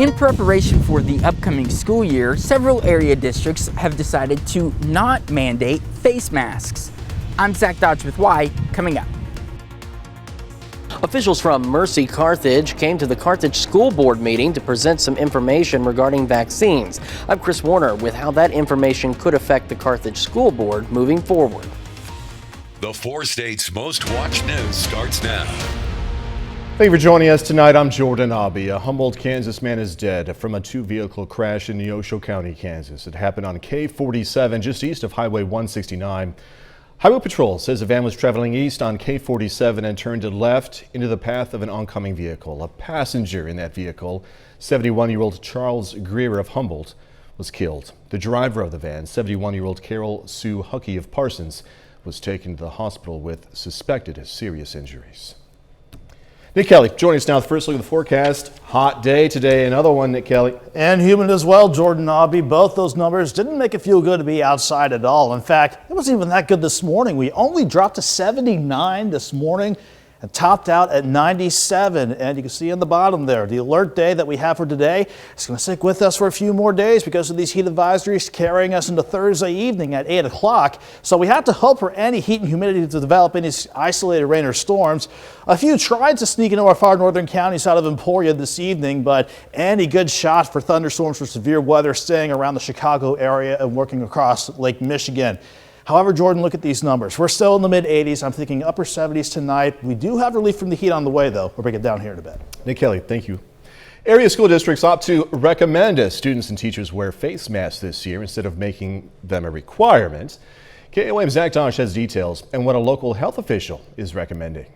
In preparation for the upcoming school year, several area districts have decided to not mandate face masks. I'm Zach Dodge with Why, coming up. Officials from Mercy Carthage came to the Carthage School Board meeting to present some information regarding vaccines. I'm Chris Warner with how that information could affect the Carthage School Board moving forward. The 4 states' most watched news starts now. Thank you for joining us tonight. I'm Jordan Abbey. A Humboldt, Kansas man is dead from a 2-vehicle crash in Neosho County, Kansas. It happened on K47 just east of Highway 169. Highway Patrol says the van was traveling east on K47 and turned left into the path of an oncoming vehicle. A passenger in that vehicle, 71-year-old Charles Greer of Humboldt, was killed. The driver of the van, 71-year-old Carol Sue Huckey of Parsons, was taken to the hospital with suspected serious injuries. Nick Kelly joining us now with the first look at the forecast. Hot day today, another one, Nick Kelly. And humid as well, Jordan Abbey. Both those numbers didn't make it feel good to be outside at all. In fact, it wasn't even that good this morning. We only dropped to 79 this morning and topped out at 97. And you can see on the bottom there, the alert day that we have for today is going to stick with us for a few more days because of these heat advisories carrying us into Thursday evening at 8 o'clock. So we have to hope for any heat and humidity to develop any isolated rain or storms. A few tried to sneak into our far northern counties out of Emporia this evening, but any good shot for thunderstorms for severe weather staying around the Chicago area and working across Lake Michigan. However, Jordan, look at these numbers. We're still in the mid 80s. I'm thinking upper 70s tonight. We do have relief from the heat on the way, though. We'll break it down here in a bit. Nick Kelly, thank you. Area school districts opt to recommend students and teachers wear face masks this year instead of making them a requirement. KOAM's Zach Dodge has details and what a local health official is recommending.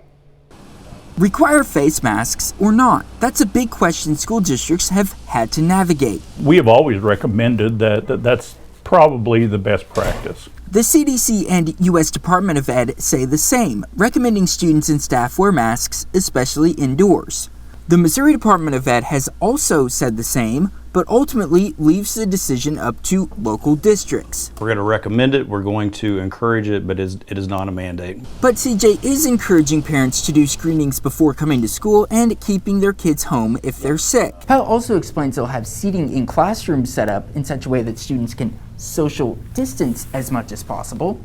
Require face masks or not? That's a big question school districts have had to navigate. We have always recommended that's probably the best practice. The CDC and U.S. Department of Ed say the same, recommending students and staff wear masks, especially indoors. The Missouri Department of Ed has also said the same, but ultimately leaves the decision up to local districts. We're going to recommend it, we're going to encourage it, but it is not a mandate. But CJ is encouraging parents to do screenings before coming to school and keeping their kids home if they're sick. Pal also explains they'll have seating in classrooms set up in such a way that students can social distance as much as possible,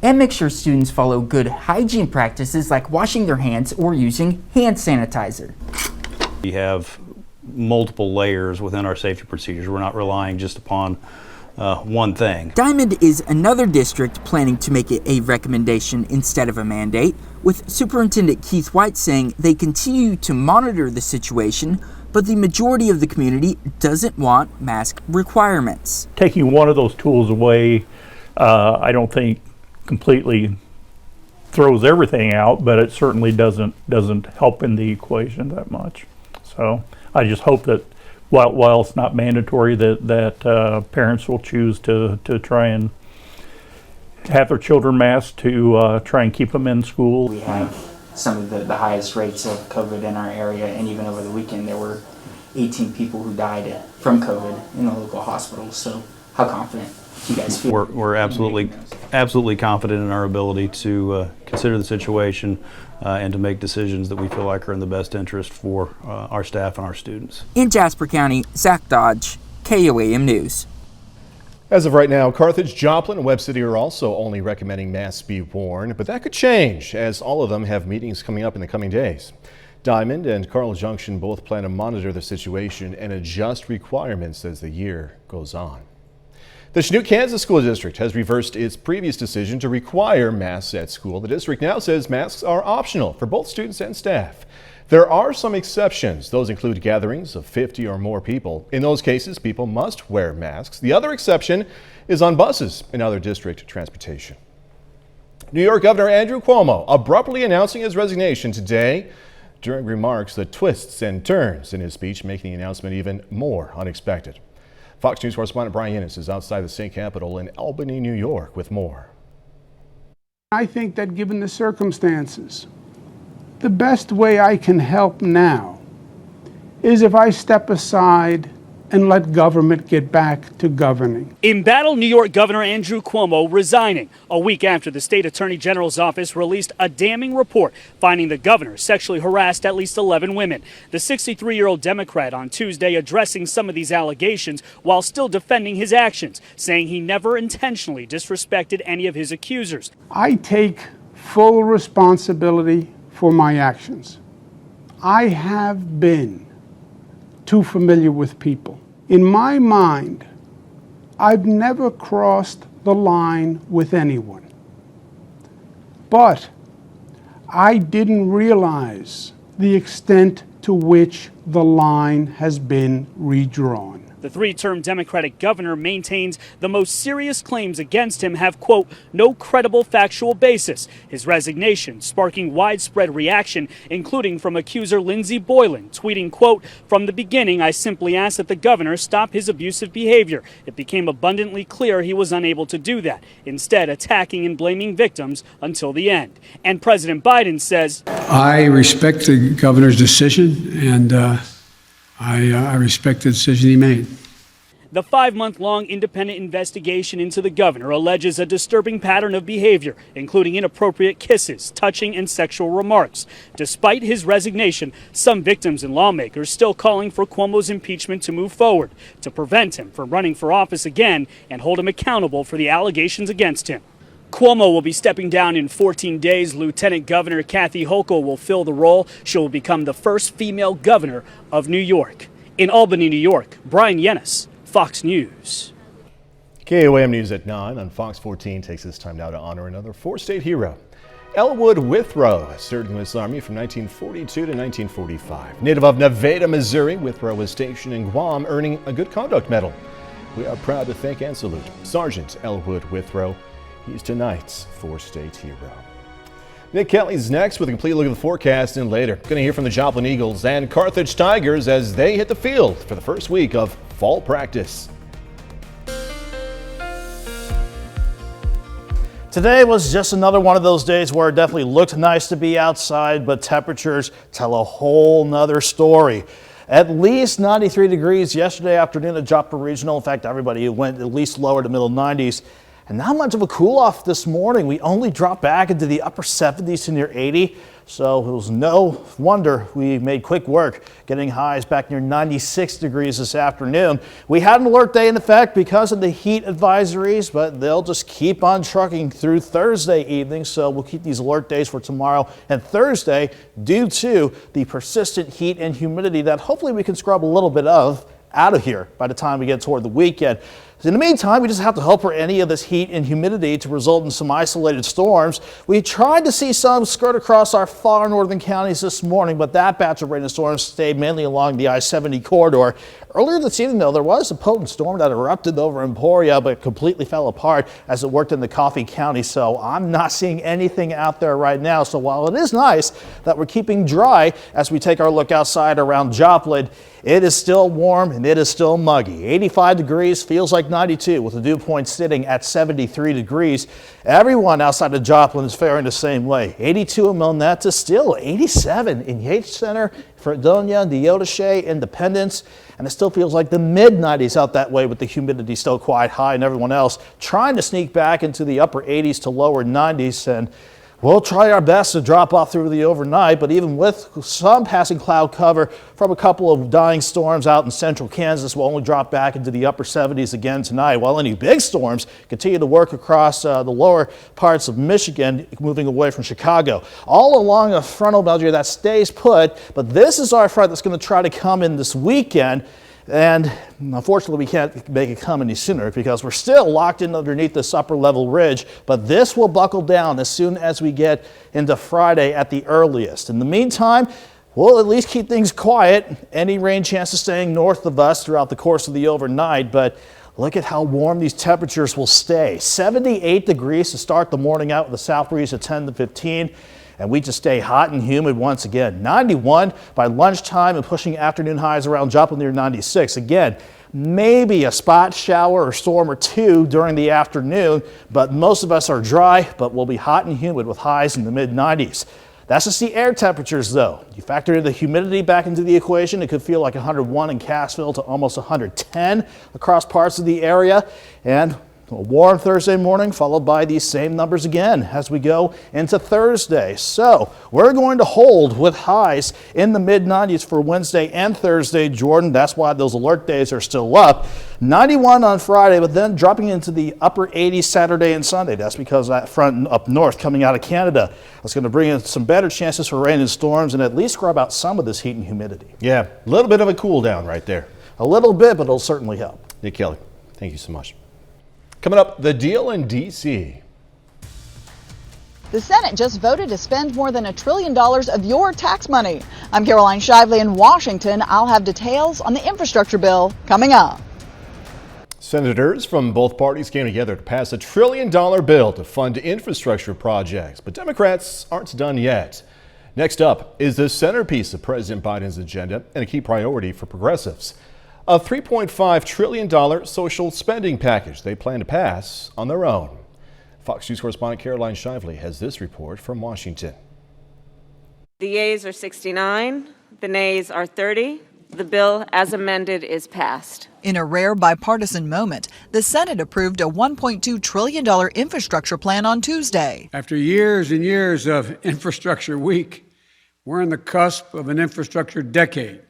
and make sure students follow good hygiene practices like washing their hands or using hand sanitizer. We have multiple layers within our safety procedures. We're not relying just upon one thing. Diamond is another district planning to make it a recommendation instead of a mandate, with Superintendent Keith White saying they continue to monitor the situation, but the majority of the community doesn't want mask requirements. Taking one of those tools away, I don't think completely throws everything out, but it certainly doesn't help in the equation that much. So I just hope that while it's not mandatory, that parents will choose to try and have their children masked to try and keep them in school. We have some of the highest rates of COVID in our area, and even over the weekend there were 18 people who died from COVID in the local hospitals. So how confident do you guys feel? We're absolutely confident in our ability to consider the situation and to make decisions that we feel like are in the best interest for our staff and our students. In Jasper County, Zach Dodge, KOAM News. As of right now, Carthage, Joplin, and Webb City are also only recommending masks be worn, but that could change as all of them have meetings coming up in the coming days. Diamond and Carl Junction both plan to monitor the situation and adjust requirements as the year goes on. The Chanute, Kansas School District has reversed its previous decision to require masks at school. The district now says masks are optional for both students and staff. There are some exceptions. Those include gatherings of 50 or more people. In those cases, people must wear masks. The other exception is on buses and other district transportation. New York Governor Andrew Cuomo abruptly announcing his resignation today during remarks that twists and turns in his speech, making the announcement even more unexpected. Fox News correspondent Brian Innes is outside the state capitol in Albany, New York with more. I think that given the circumstances, the best way I can help now is if I step aside and let government get back to governing. Embattled New York Governor Andrew Cuomo resigning a week after the state attorney general's office released a damning report finding the governor sexually harassed at least 11 women. The 63-year-old Democrat on Tuesday addressing some of these allegations while still defending his actions, saying he never intentionally disrespected any of his accusers. I take full responsibility for my actions. I have been too familiar with people. In my mind, I've never crossed the line with anyone. But I didn't realize the extent to which the line has been redrawn. The three-term Democratic governor maintains the most serious claims against him have, quote, no credible factual basis. His resignation sparking widespread reaction, including from accuser Lindsey Boylan, tweeting, quote, from the beginning, I simply asked that the governor stop his abusive behavior. It became abundantly clear he was unable to do that, instead attacking and blaming victims until the end. And President Biden says, I respect the governor's decision, and I respect the decision he made. the 5-month-long independent investigation into the governor alleges a disturbing pattern of behavior, including inappropriate kisses, touching, and sexual remarks. Despite his resignation, some victims and lawmakers still calling for Cuomo's impeachment to move forward, to prevent him from running for office again and hold him accountable for the allegations against him. Cuomo will be stepping down in 14 days. Lieutenant Governor Kathy Hochul will fill the role. She will become the first female governor of New York. In Albany, New York, Brian Yennis, Fox News. KOAM News at 9 on Fox 14 takes this time now to honor another four-state hero. Elwood Withrow served in the U.S. Army from 1942 to 1945. Native of Nevada, Missouri, Withrow was stationed in Guam, earning a Good Conduct Medal. We are proud to thank and salute Sergeant Elwood Withrow. He's tonight's four-state hero. Nick Kelly's next with a complete look at the forecast, and later going to hear from the Joplin Eagles and Carthage Tigers as they hit the field for the first week of fall practice. Today was just another one of those days where it definitely looked nice to be outside, but temperatures tell a whole nother story. At least 93 degrees yesterday afternoon at Joplin Regional. In fact, everybody went at least lower to middle 90s. And not much of a cool off this morning. We only dropped back into the upper 70s to near 80. So it was no wonder we made quick work getting highs back near 96 degrees this afternoon. We had an alert day in effect because of the heat advisories, but they'll just keep on trucking through Thursday evening. So we'll keep these alert days for tomorrow and Thursday due to the persistent heat and humidity that hopefully we can scrub a little bit of out of here by the time we get toward the weekend. So in the meantime, we just have to hope for any of this heat and humidity to result in some isolated storms. We tried to see some skirt across our far northern counties this morning, but that batch of rain and storms stayed mainly along the I-70 corridor. Earlier this evening, though, there was a potent storm that erupted over Emporia, but completely fell apart as it worked in the Coffee County. So I'm not seeing anything out there right now. So while it is nice that we're keeping dry as we take our look outside around Joplin, it is still warm and it is still muggy. 85 degrees, feels like 92 with the dew point sitting at 73 degrees. Everyone outside of Joplin is faring the same way. 82 in Milnetta, still 87 in Yates Center, Fredonia, Deodache, Independence, and it still feels like the mid-90s out that way with the humidity still quite high and everyone else trying to sneak back into the upper 80s to lower 90s. And we'll try our best to drop off through the overnight, but even with some passing cloud cover from a couple of dying storms out in central Kansas, we'll only drop back into the upper 70s again tonight, while any big storms continue to work across the lower parts of Michigan, moving away from Chicago. All along a frontal boundary that stays put, but this is our front that's going to try to come in this weekend. And unfortunately, we can't make it come any sooner because we're still locked in underneath this upper level ridge. But this will buckle down as soon as we get into Friday at the earliest. In the meantime, we'll at least keep things quiet. Any rain chances staying north of us throughout the course of the overnight. But look at how warm these temperatures will stay. 78 degrees to start the morning out with a south breeze at 10 to 15. And we just stay hot and humid once again. 91 by lunchtime and pushing afternoon highs around Joplin near 96. Again, maybe a spot shower or storm or two during the afternoon, but most of us are dry, but we'll be hot and humid with highs in the mid 90s. That's just the air temperatures, though. You factor in the humidity back into the equation, it could feel like 101 in Cassville to almost 110 across parts of the area. And a warm Thursday morning followed by these same numbers again as we go into Thursday. So we're going to hold with highs in the mid-90s for Wednesday and Thursday, Jordan. That's why those alert days are still up. 91 on Friday, but then dropping into the upper 80s Saturday and Sunday. That's because that front up north coming out of Canada is going to bring in some better chances for rain and storms and at least scrub out some of this heat and humidity. Yeah, a little bit of a cool down right there. A little bit, but it'll certainly help. Nick Kelly, thank you so much. Coming up, the deal in D.C. The Senate just voted to spend more than $1 trillion of your tax money. I'm Caroline Shively in Washington. I'll have details on the infrastructure bill coming up. Senators from both parties came together to pass $1 trillion bill to fund infrastructure projects, but Democrats aren't done yet. Next up is the centerpiece of President Biden's agenda and a key priority for progressives. A $3.5 trillion social spending package they plan to pass on their own. Fox News correspondent Caroline Shively has this report from Washington. The yeas are 69, the nays are 30. The bill as amended is passed. In a rare bipartisan moment, the Senate approved a $1.2 trillion infrastructure plan on Tuesday. After years and years of infrastructure week, we're on the cusp of an infrastructure decade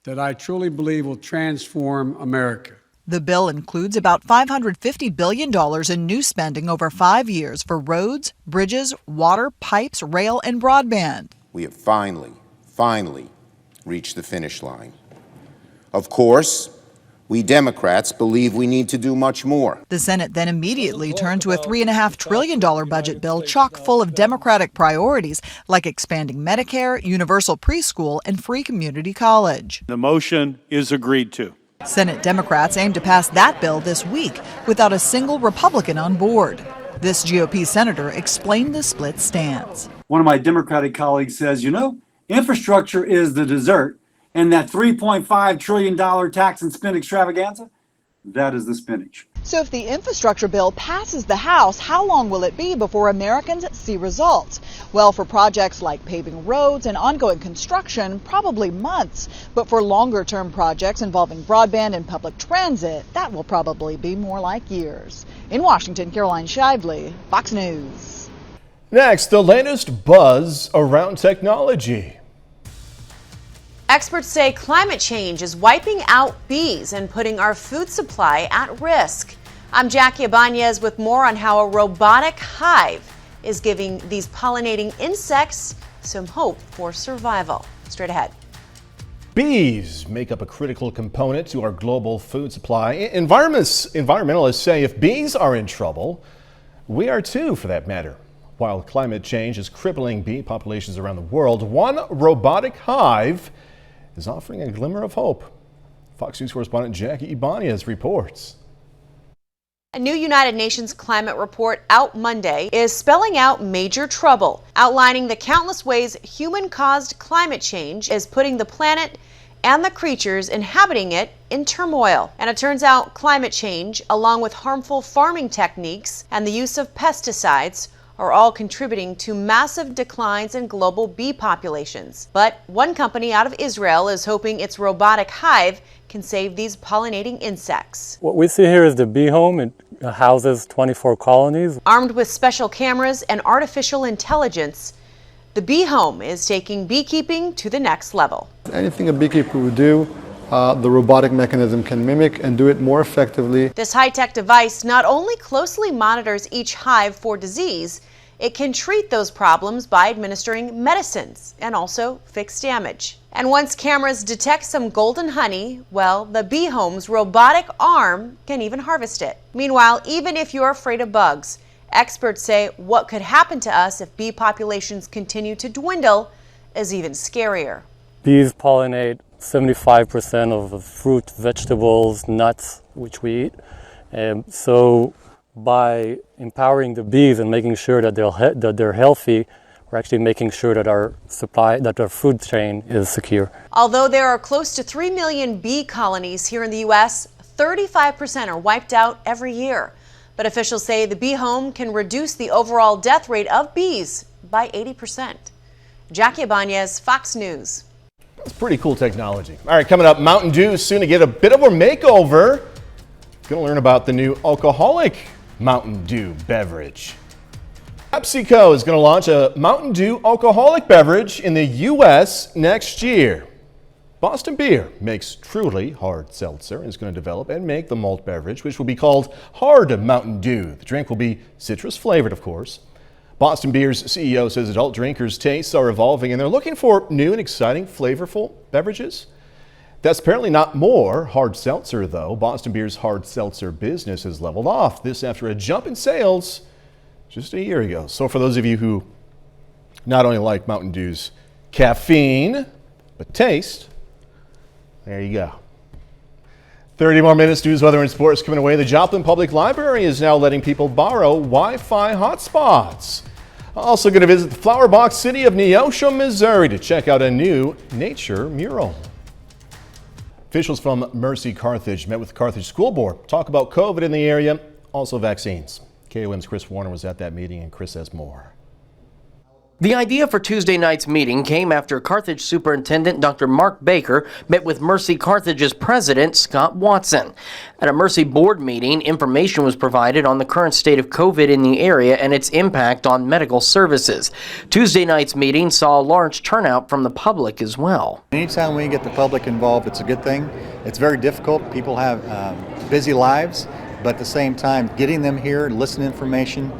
that I truly believe will transform America. The bill includes about $550 billion in new spending over 5 years for roads, bridges, water, pipes, rail, and broadband. We have finally reached the finish line. Of course, we Democrats believe we need to do much more. The Senate then immediately turned to a $3.5 trillion budget bill chock full of Democratic priorities like expanding Medicare, universal preschool, and free community college. The motion is agreed to. Senate Democrats aim to pass that bill this week without a single Republican on board. This GOP senator explained the split stance. One of my Democratic colleagues says, infrastructure is the dessert, and that $3.5 trillion tax and spend extravaganza, that is the spinach. So if the infrastructure bill passes the House, how long will it be before Americans see results? Well, for projects like paving roads and ongoing construction, probably months. But for longer-term projects involving broadband and public transit, that will probably be more like years. In Washington, Caroline Shively, Fox News. Next, the latest buzz around technology. Experts say climate change is wiping out bees and putting our food supply at risk. I'm Jackie Ibanez with more on how a robotic hive is giving these pollinating insects some hope for survival. Straight ahead. Bees make up a critical component to our global food supply. Environmentalists say if bees are in trouble, we are too, for that matter. While climate change is crippling bee populations around the world, one robotic hive is offering a glimmer of hope. Fox News correspondent Jackie Ibanez reports. A new United Nations climate report out Monday is spelling out major trouble, outlining the countless ways human-caused climate change is putting the planet and the creatures inhabiting it in turmoil. And it turns out climate change, along with harmful farming techniques and the use of pesticides, are all contributing to massive declines in global bee populations. But one company out of Israel is hoping its robotic hive can save these pollinating insects. What we see here is the bee home. It houses 24 colonies. Armed with special cameras and artificial intelligence, the bee home is taking beekeeping to the next level. Anything a beekeeper would do, the robotic mechanism can mimic and do it more effectively. This high-tech device not only closely monitors each hive for disease, it can treat those problems by administering medicines and also fix damage. And once cameras detect some golden honey, well, the bee home's robotic arm can even harvest it. Meanwhile, even if you're afraid of bugs, experts say what could happen to us if bee populations continue to dwindle is even scarier. Bees pollinate 75% of the fruit, vegetables, nuts, which we eat. So by empowering the bees and making sure that they're healthy, we're actually making sure that our food chain is secure. Although there are close to 3 million bee colonies here in the U.S., 35% are wiped out every year. But officials say the bee home can reduce the overall death rate of bees by 80%. Jackie Ibanez, Fox News. That's pretty cool technology. All right, coming up, Mountain Dew is soon to get a bit of a makeover. Going to learn about the new alcoholic Mountain Dew beverage. Pepsico is going to launch a Mountain Dew alcoholic beverage in the U.S. next year. Boston Beer makes Truly Hard Seltzer and is going to develop and make the malt beverage, which will be called Hard Mountain Dew. The drink will be citrus flavored, of course. Boston Beer's CEO says adult drinkers' tastes are evolving and they're looking for new and exciting, flavorful beverages. That's apparently not more hard seltzer, though. Boston Beer's hard seltzer business has leveled off. This after a jump in sales just a year ago. So for those of you who not only like Mountain Dew's caffeine, but taste, there you go. 30 more minutes, news, weather, and sports coming away. The Joplin Public Library is now letting people borrow Wi-Fi hotspots. Also going to visit the flower box city of Neosho, Missouri to check out a new nature mural. Officials from Mercy Carthage met with the Carthage School Board, talk about COVID in the area, also vaccines. KOAM's Chris Warner was at that meeting, and Chris has more. The idea for Tuesday night's meeting came after Carthage Superintendent Dr. Mark Baker met with Mercy Carthage's president, Scott Watson. At a Mercy board meeting, information was provided on the current state of COVID in the area and its impact on medical services. Tuesday night's meeting saw a large turnout from the public as well. Anytime we get the public involved, it's a good thing. It's very difficult. People have busy lives, but at the same time, getting them here and listening to information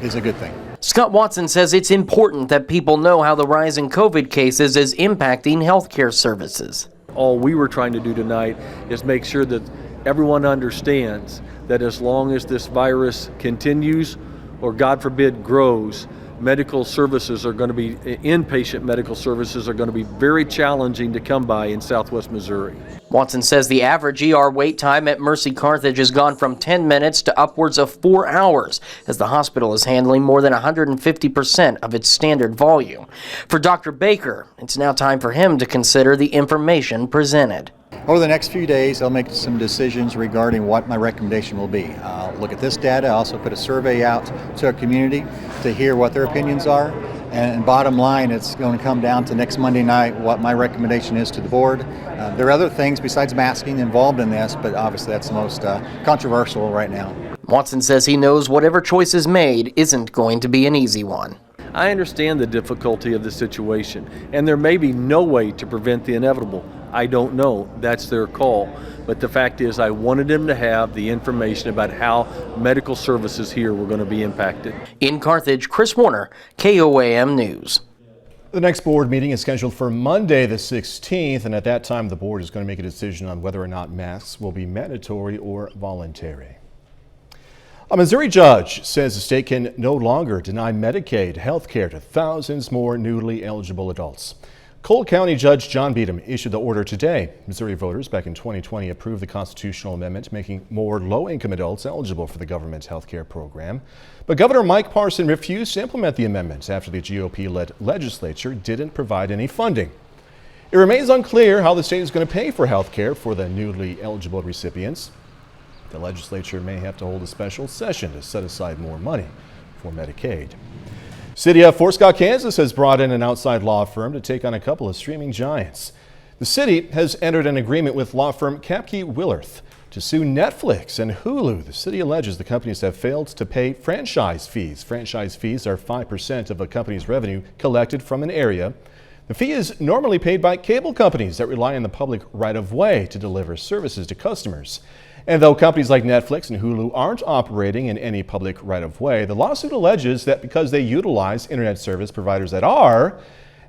is a good thing. Scott Watson says it's important that people know how the rise in COVID cases is impacting healthcare services. All we were trying to do tonight is make sure that everyone understands that as long as this virus continues or God forbid grows, medical services are going to be, inpatient medical services are going to be very challenging to come by in Southwest Missouri. Watson says the average ER wait time at Mercy Carthage has gone from 10 minutes to upwards of 4 hours, as the hospital is handling more than 150% of its standard volume. For Dr. Baker, it's now time for him to consider the information presented. Over the next few days, I'll make some decisions regarding what my recommendation will be. I'll look at this data. I'll also put a survey out to our community to hear what their opinions are. And bottom line, it's going to come down to next Monday night what my recommendation is to the board. There are other things besides masking involved in this, but obviously that's the most controversial right now. Watson says he knows whatever choice is made isn't going to be an easy one. I understand the difficulty of the situation, and there may be no way to prevent the inevitable. I don't know. That's their call. But the fact is, I wanted them to have the information about how medical services here were going to be impacted. In Carthage, Chris Warner, KOAM News. The next board meeting is scheduled for Monday the 16th, and at that time the board is going to make a decision on whether or not masks will be mandatory or voluntary. A Missouri judge says the state can no longer deny Medicaid health care to thousands more newly eligible adults. Cole County Judge John Beadham issued the order today. Missouri voters back in 2020 approved the constitutional amendment making more low-income adults eligible for the government's health care program. But Governor Mike Parson refused to implement the amendment after the GOP-led legislature didn't provide any funding. It remains unclear how the state is going to pay for health care for the newly eligible recipients. The legislature may have to hold a special session to set aside more money for Medicaid. City of Fort Scott, Kansas has brought in an outside law firm to take on a couple of streaming giants. The city has entered an agreement with law firm Kapke Willerth to sue Netflix and Hulu. The city alleges the companies have failed to pay franchise fees. Franchise fees are 5% of a company's revenue collected from an area. The fee is normally paid by cable companies that rely on the public right-of-way to deliver services to customers. And though companies like Netflix and Hulu aren't operating in any public right-of-way, the lawsuit alleges that because they utilize internet service providers that are,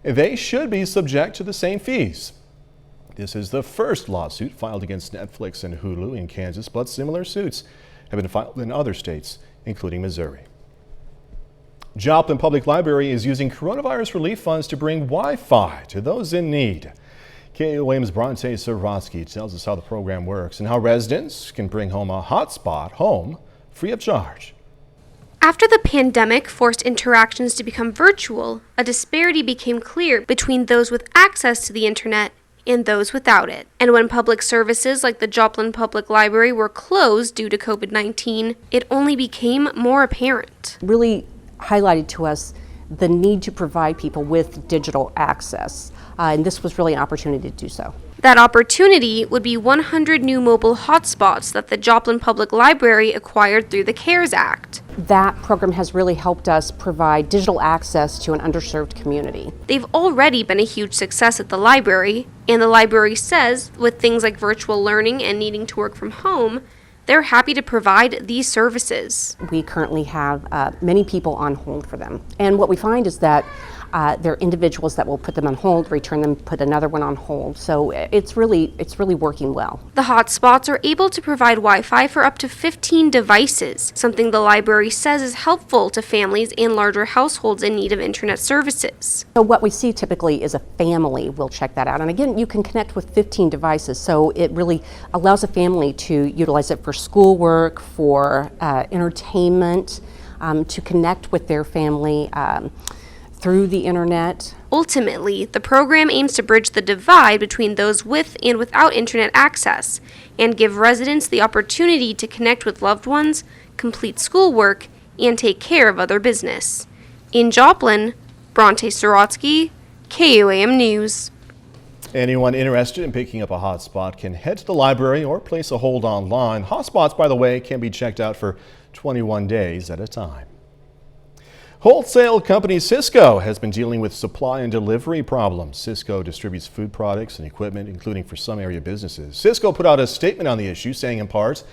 they should be subject to the same fees. This is the first lawsuit filed against Netflix and Hulu in Kansas, but similar suits have been filed in other states, including Missouri. Joplin Public Library is using coronavirus relief funds to bring Wi-Fi to those in need. KOAM's Bronte Sorosky tells us how the program works and how residents can bring home a hotspot home free of charge. After the pandemic forced interactions to become virtual, a disparity became clear between those with access to the internet and those without it. And when public services like the Joplin Public Library were closed due to COVID-19, it only became more apparent. Really highlighted to us the need to provide people with digital access. And this was really an opportunity to do so. That opportunity would be 100 new mobile hotspots that the Joplin Public Library acquired through the CARES Act. That program has really helped us provide digital access to an underserved community. They've already been a huge success at the library, and the library says, with things like virtual learning and needing to work from home, they're happy to provide these services. We currently have many people on hold for them. And what we find is that there are individuals that will put them on hold, return them, put another one on hold. So it's really working well. The hotspots are able to provide Wi-Fi for up to 15 devices, something the library says is helpful to families and larger households in need of internet services. So what we see typically is a family will check that out. And again, you can connect with 15 devices, so it really allows a family to utilize it for schoolwork, for entertainment, to connect with their family through the internet. Ultimately, the program aims to bridge the divide between those with and without internet access and give residents the opportunity to connect with loved ones, complete schoolwork, and take care of other business. In Joplin, Bronte Sorotsky, KOAM News. Anyone interested in picking up a hotspot can head to the library or place a hold online. Hotspots, by the way, can be checked out for 21 days at a time. Wholesale company Cisco has been dealing with supply and delivery problems. Cisco distributes food products and equipment, including for some area businesses. Cisco put out a statement on the issue, saying in part,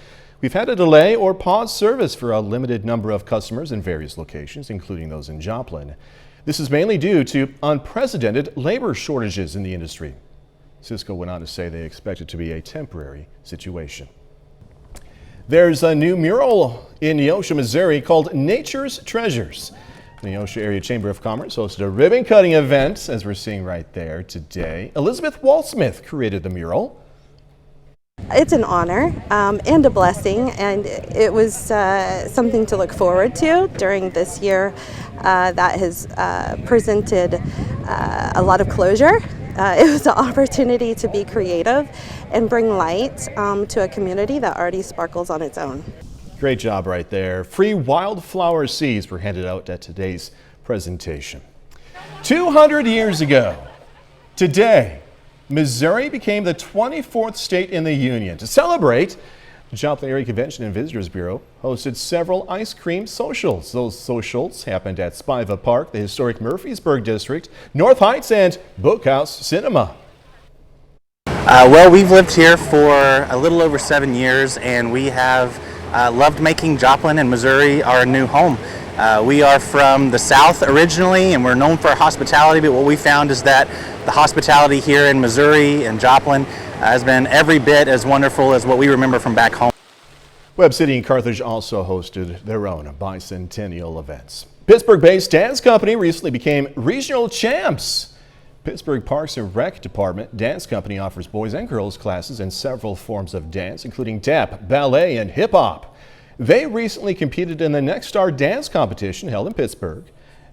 "We've had to delay or pause service for a limited number of customers in various locations, including those in Joplin. This is mainly due to unprecedented labor shortages in the industry." Cisco went on to say they expect it to be a temporary situation. There's a new mural in Neosho, Missouri called Nature's Treasures. The Neosho Area Chamber of Commerce hosted a ribbon cutting event, as we're seeing right there today. Elizabeth Walsmith created the mural. It's an honor and a blessing, and it was something to look forward to during this year that has presented a lot of closure. It was an opportunity to be creative and bring light to a community that already sparkles on its own. Great job right there. Free wildflower seeds were handed out at today's presentation. 200 years ago, today, Missouri became the 24th state in the union. To celebrate, the Joplin Area Convention and Visitors Bureau hosted several ice cream socials. Those socials happened at Spiva Park, the historic Murfreesburg District, North Heights, and Bookhouse Cinema. Well, we've lived here for a little over 7 years, and we have loved making Joplin and Missouri our new home. We are from the South originally, and we're known for our hospitality, but what we found is that the hospitality here in Missouri and Joplin has been every bit as wonderful as what we remember from back home. Webb City and Carthage also hosted their own bicentennial events. Pittsburgh-based dance company recently became regional champs. Pittsburgh Parks and Rec Department Dance Company offers boys and girls classes in several forms of dance, including tap, ballet, and hip-hop. They recently competed in the Next Star Dance competition held in Pittsburgh,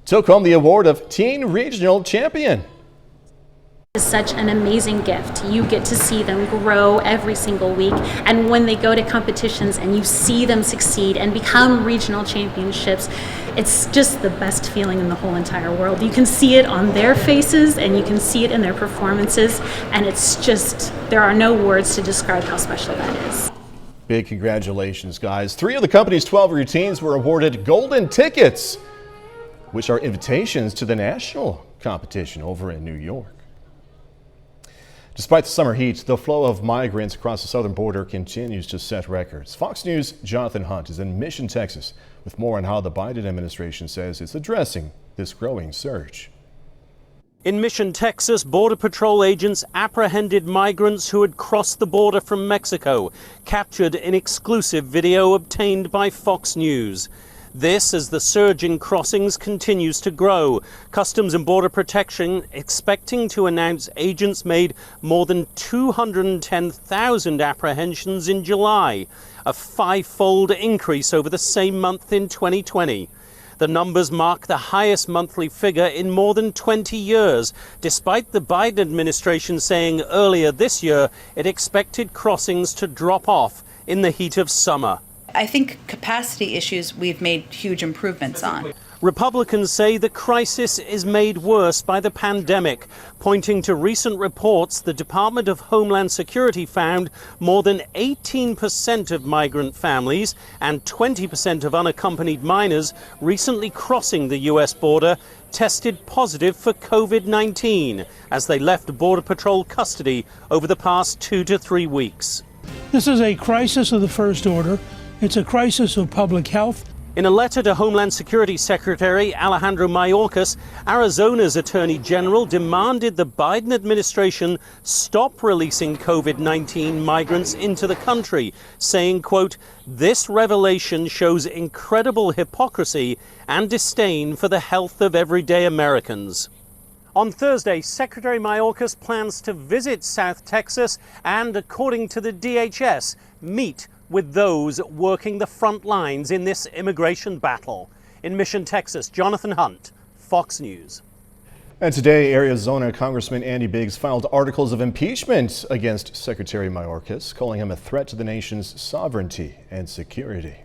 took home the award of Teen Regional Champion. Is such an amazing gift. You get to see them grow every single week, and when they go to competitions and you see them succeed and become regional championships, it's just the best feeling in the whole entire world. You can see it on their faces and you can see it in their performances, and it's just, there are no words to describe how special that is. Big congratulations, guys. 3 of the company's 12 routines were awarded golden tickets, which are invitations to the national competition over in New York. Despite the summer heat, the flow of migrants across the southern border continues to set records. Fox News' Jonathan Hunt is in Mission, Texas, with more on how the Biden administration says it's addressing this growing surge. In Mission, Texas, Border Patrol agents apprehended migrants who had crossed the border from Mexico, captured in exclusive video obtained by Fox News. This as the surge in crossings continues to grow. Customs and Border Protection expecting to announce agents made more than 210,000 apprehensions in July, a 5-fold increase over the same month in 2020. The numbers mark the highest monthly figure in more than 20 years, despite the Biden administration saying earlier this year it expected crossings to drop off in the heat of summer. I think capacity issues we've made huge improvements on. Republicans say the crisis is made worse by the pandemic, pointing to recent reports the Department of Homeland Security found more than 18% of migrant families and 20% of unaccompanied minors recently crossing the U.S. border tested positive for COVID-19 as they left Border Patrol custody over the past 2 to 3 weeks. This is a crisis of the first order. It's a crisis of public health. In a letter to Homeland Security Secretary Alejandro Mayorkas, Arizona's Attorney General demanded the Biden administration stop releasing COVID-19 migrants into the country, saying, quote, "This revelation shows incredible hypocrisy and disdain for the health of everyday Americans." On Thursday, Secretary Mayorkas plans to visit South Texas and, according to the DHS, meet with those working the front lines in this immigration battle. In Mission, Texas, Jonathan Hunt, Fox News. And today, Arizona Congressman Andy Biggs filed articles of impeachment against Secretary Mayorkas, calling him a threat to the nation's sovereignty and security.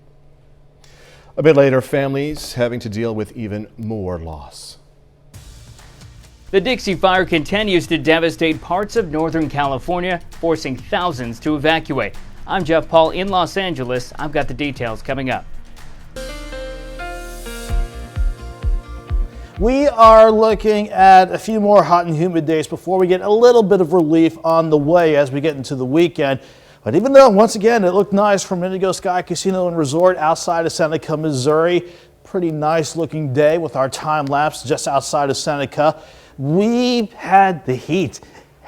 A bit later, families having to deal with even more loss. The Dixie Fire continues to devastate parts of Northern California, forcing thousands to evacuate. I'm Jeff Paul in Los Angeles. I've got the details coming up. We are looking at a few more hot and humid days before we get a little bit of relief on the way as we get into the weekend. But even though, once again, it looked nice from Indigo Sky Casino and Resort outside of Seneca, Missouri, pretty nice looking day with our time lapse just outside of Seneca, we had the heat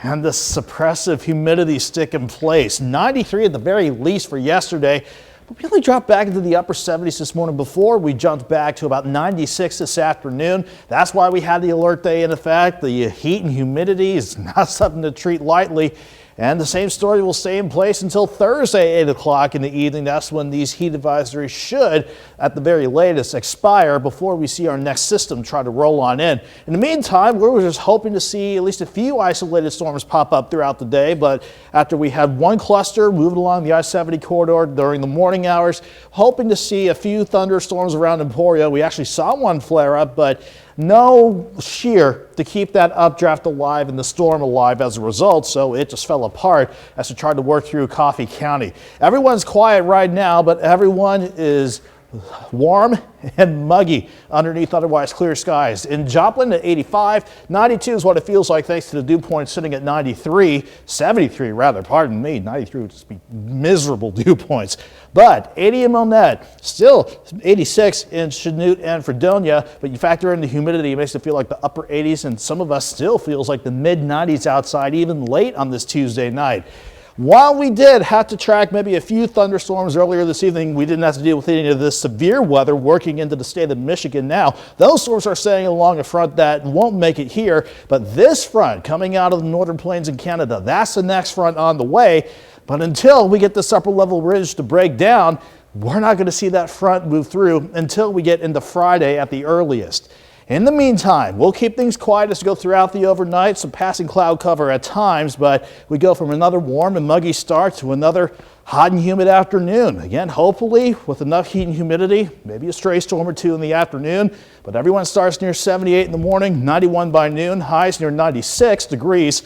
and the suppressive humidity stick in place. 93 at the very least for yesterday, but we only dropped back into the upper 70s this morning before we jumped back to about 96 this afternoon. That's why we had the alert day in effect. The heat and humidity is not something to treat lightly. And the same story will stay in place until Thursday, 8 o'clock in the evening. That's when these heat advisories should, at the very latest, expire before we see our next system try to roll on in. In the meantime, we were just hoping to see at least a few isolated storms pop up throughout the day. But after we had one cluster moving along the I-70 corridor during the morning hours, hoping to see a few thunderstorms around Emporia. We actually saw one flare up, but no shear to keep that updraft alive and the storm alive as a result, so it just fell apart as we tried to work through Coffee County. Everyone's quiet right now, but everyone is warm and muggy underneath otherwise clear skies. In Joplin at 85, 92 is what it feels like thanks to the dew point sitting at 93, 73 rather, pardon me, 93 would just be miserable dew points. But 80 in Monette, still 86 in Chanute and Fredonia, but you factor in the humidity, it makes it feel like the upper 80s, and some of us still feels like the mid 90s outside even late on this Tuesday night. While we did have to track maybe a few thunderstorms earlier this evening, we didn't have to deal with any of this severe weather working into the state of Michigan now. Those storms are staying along a front that won't make it here, but this front coming out of the northern plains in Canada, that's the next front on the way. But until we get this upper level ridge to break down, we're not going to see that front move through until we get into Friday at the earliest. In the meantime, we'll keep things quiet as we go throughout the overnight, some passing cloud cover at times, but we go from another warm and muggy start to another hot and humid afternoon. Again, hopefully with enough heat and humidity, maybe a stray storm or two in the afternoon, but everyone starts near 78 in the morning, 91 by noon, highs near 96 degrees.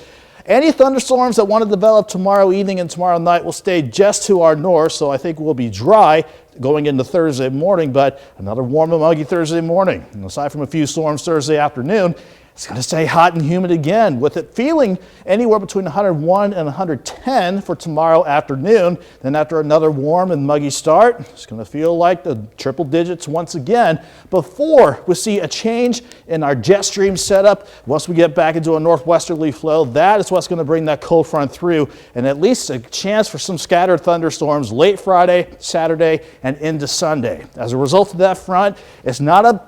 Any thunderstorms that want to develop tomorrow evening and tomorrow night will stay just to our north, so I think we'll be dry going into Thursday morning, but another warm and muggy Thursday morning. And aside from a few storms Thursday afternoon, it's going to stay hot and humid again, with it feeling anywhere between 101 and 110 for tomorrow afternoon. Then after another warm and muggy start, it's going to feel like the triple digits once again before we see a change in our jet stream setup. Once we get back into a northwesterly flow, that is what's going to bring that cold front through, and at least a chance for some scattered thunderstorms late Friday, Saturday, and into Sunday. As a result of that front, it's not a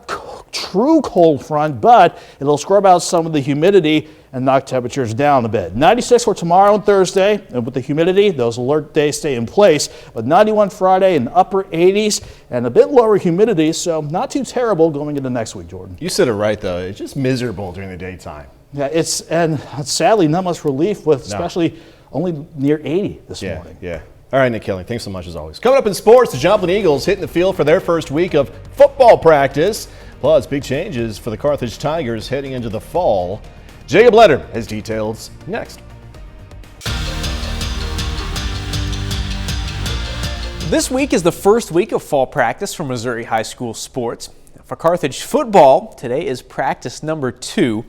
true cold front, but it'll scrub out some of the humidity and knock temperatures down a bit. 96 for tomorrow and Thursday, and with the humidity, those alert days stay in place, but 91 Friday and upper 80s and a bit lower humidity, so not too terrible going into next week, Jordan. You said it right, though. It's just miserable during the daytime. Yeah, and sadly not much relief with especially only near 80 this morning. Yeah. All right, Nick Kelly, thanks so much as always. Coming up in sports, the Joplin Eagles hitting the field for their first week of football practice. Plus, big changes for the Carthage Tigers heading into the fall. Jacob Leder has details next. This week is the first week of fall practice for Missouri high school sports. For Carthage football, today is practice number 2.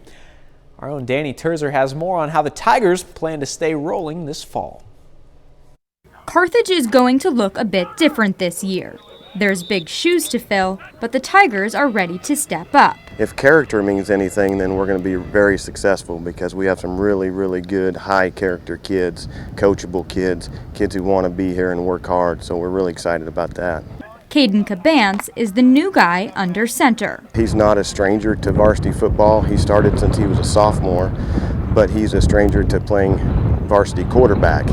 Our own Danny Terzer has more on how the Tigers plan to stay rolling this fall. Carthage is going to look a bit different this year. There's big shoes to fill, but the Tigers are ready to step up. If character means anything, then we're going to be very successful because we have some really, really good high character kids, coachable kids, kids who want to be here and work hard. So we're really excited about that. Kaden Kabanz is the new guy under center. He's not a stranger to varsity football. He started since he was a sophomore, but he's a stranger to playing varsity quarterback.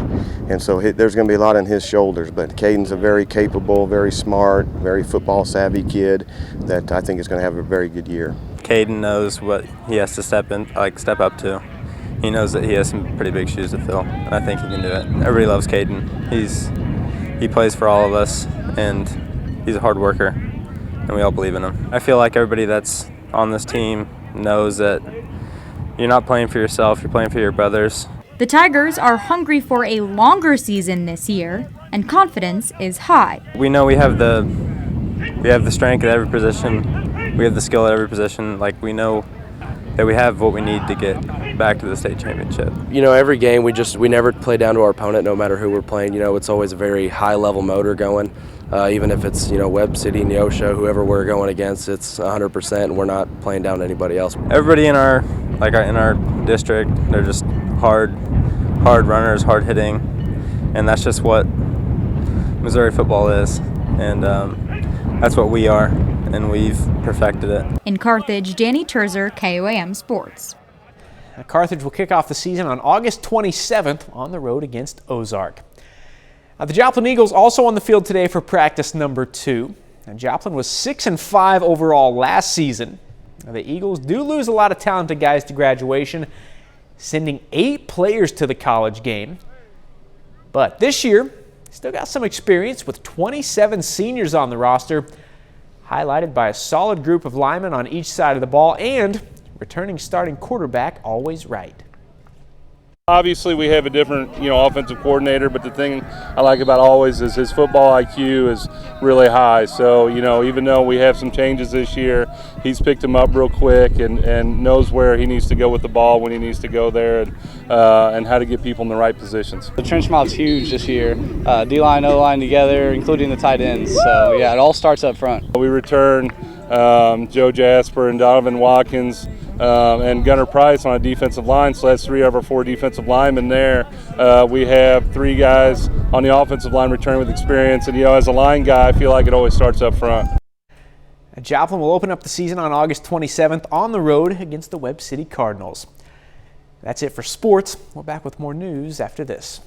And so there's going to be a lot on his shoulders, but Kaden's a very capable, very smart, very football savvy kid that I think is going to have a very good year. Kaden knows what he has to step up to. He knows that he has some pretty big shoes to fill, and I think he can do it. Everybody loves Kaden. He plays for all of us, and he's a hard worker, and we all believe in him. I feel like everybody that's on this team knows that you're not playing for yourself, you're playing for your brothers. The Tigers are hungry for a longer season this year, and confidence is high. We know we have the strength at every position, we have the skill at every position. Like, we know that we have what we need to get back to the state championship. You know, every game we never play down to our opponent, no matter who we're playing. You know, it's always a very high level motor going. Even if it's, Webb City, Neosho, whoever we're going against, it's 100%, and we're not playing down to anybody else. Everybody in our district, they're just hard runners, hard hitting, and that's just what Missouri football is, and that's what we are, and we've perfected it. In Carthage, Danny Terzer, KOAM Sports. Carthage will kick off the season on August 27th on the road against Ozark. The Joplin Eagles also on the field today for practice number 2. And Joplin was 6-5 overall last season. Now, the Eagles do lose a lot of talented guys to graduation, sending 8 players to the college game. But this year, still got some experience with 27 seniors on the roster, highlighted by a solid group of linemen on each side of the ball and returning starting quarterback Always Right. Obviously, we have a different, offensive coordinator, but the thing I like about Always is his football IQ is really high. So, even though we have some changes this year, he's picked him up real quick and knows where he needs to go with the ball when he needs to go there and how to get people in the right positions. The trench mout's huge this year. D-line, O-line together, including the tight ends. So, yeah, it all starts up front. We return Joe Jasper and Donovan Watkins and Gunnar Price on a defensive line, so that's 3 of our 4 defensive linemen there. We have 3 guys on the offensive line returning with experience, and as a line guy, I feel like it always starts up front. Joplin will open up the season on August 27th on the road against the Webb City Cardinals. That's it for sports. We're back with more news after this.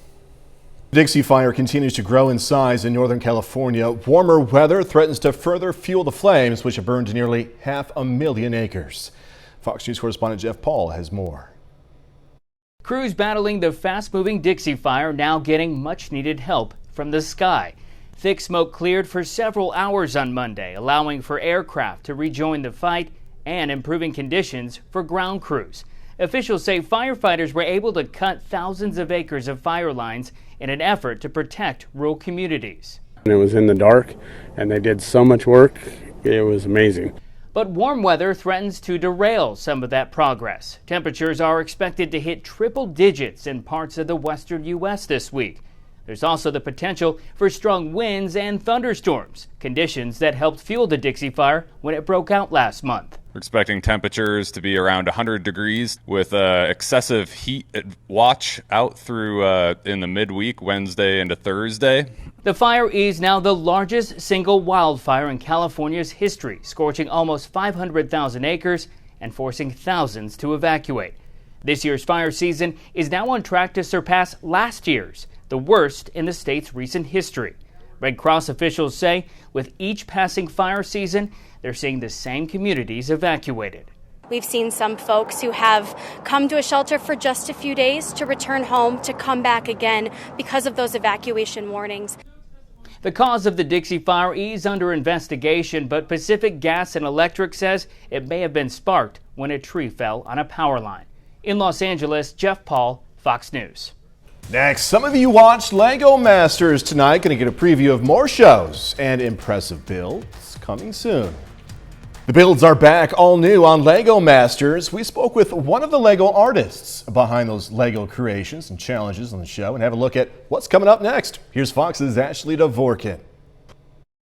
The Dixie Fire continues to grow in size in Northern California. Warmer weather threatens to further fuel the flames, which have burned nearly 500,000 acres. Fox News correspondent Jeff Paul has more. Crews battling the fast-moving Dixie Fire now getting much-needed help from the sky. Thick smoke cleared for several hours on Monday, allowing for aircraft to rejoin the fight and improving conditions for ground crews. Officials say firefighters were able to cut thousands of acres of fire lines in an effort to protect rural communities. It was in the dark, and they did so much work. It was amazing. But warm weather threatens to derail some of that progress. Temperatures are expected to hit triple digits in parts of the western U.S. this week. There's also the potential for strong winds and thunderstorms, conditions that helped fuel the Dixie Fire when it broke out last month. We're expecting temperatures to be around 100 degrees with excessive heat watch out through in the midweek, Wednesday into Thursday. The fire is now the largest single wildfire in California's history, scorching almost 500,000 acres and forcing thousands to evacuate. This year's fire season is now on track to surpass last year's, the worst in the state's recent history. Red Cross officials say with each passing fire season, they're seeing the same communities evacuated. We've seen some folks who have come to a shelter for just a few days to return home to come back again because of those evacuation warnings. The cause of the Dixie Fire is under investigation, but Pacific Gas and Electric says it may have been sparked when a tree fell on a power line. In Los Angeles, Jeff Paul, Fox News. Next, some of you watched Lego Masters tonight. Going to get a preview of more shows and impressive builds coming soon. The builds are back all new on Lego Masters. We spoke with one of the Lego artists behind those Lego creations and challenges on the show and have a look at what's coming up next. Here's Fox's Ashley Dvorkin.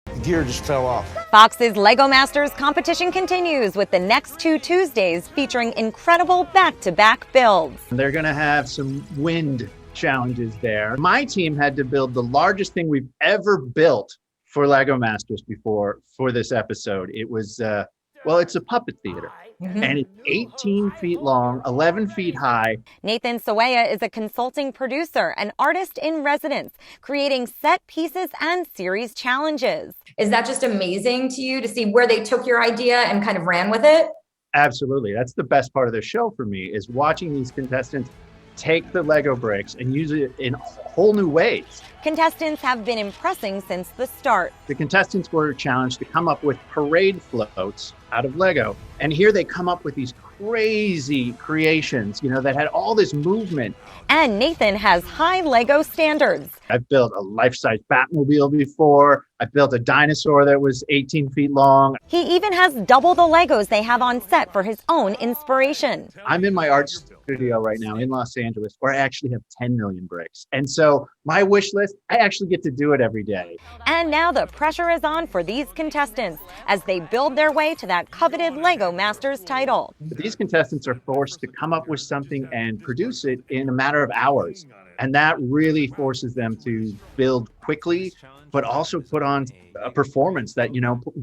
The gear just fell off. Fox's Lego Masters competition continues with the next 2 Tuesdays featuring incredible back-to-back builds. They're going to have some wind challenges there. My team had to build the largest thing we've ever built for Lego Masters before for this episode. It was, it's a puppet theater. And it's 18 feet long, 11 feet high. Nathan Sawaya is a consulting producer and artist in residence, creating set pieces and series challenges. Is that just amazing to you to see where they took your idea and kind of ran with it? Absolutely. That's the best part of the show for me, is watching these contestants take the Lego bricks and use it in whole new ways. Contestants have been impressing since the start. The contestants were challenged to come up with parade floats out of Lego. And here they come up with these crazy creations, that had all this movement. And Nathan has high Lego standards. I've built a life-size Batmobile before. I built a dinosaur that was 18 feet long. He even has double the Legos they have on set for his own inspiration. I'm in my art studio right now in Los Angeles, where I actually have 10 million bricks. And so my wish list, I actually get to do it every day. And now the pressure is on for these contestants as they build their way to that coveted Lego Masters title. But these contestants are forced to come up with something and produce it in a matter of hours. And that really forces them to build quickly, but also put on a performance that,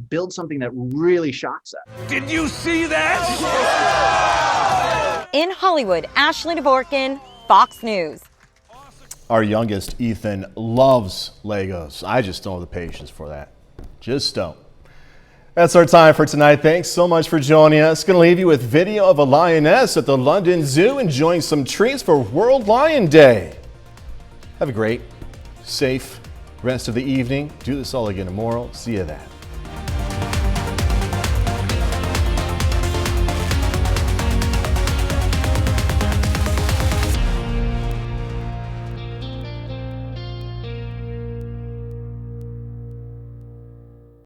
build something that really shocks us. Did you see that? In Hollywood, Ashley Dvorkin, Fox News. Our youngest, Ethan, loves Legos. I just don't have the patience for that. Just don't. That's our time for tonight. Thanks so much for joining us. Going to leave you with video of a lioness at the London Zoo enjoying some treats for World Lion Day. Have a great, safe rest of the evening. Do this all again tomorrow. See you then.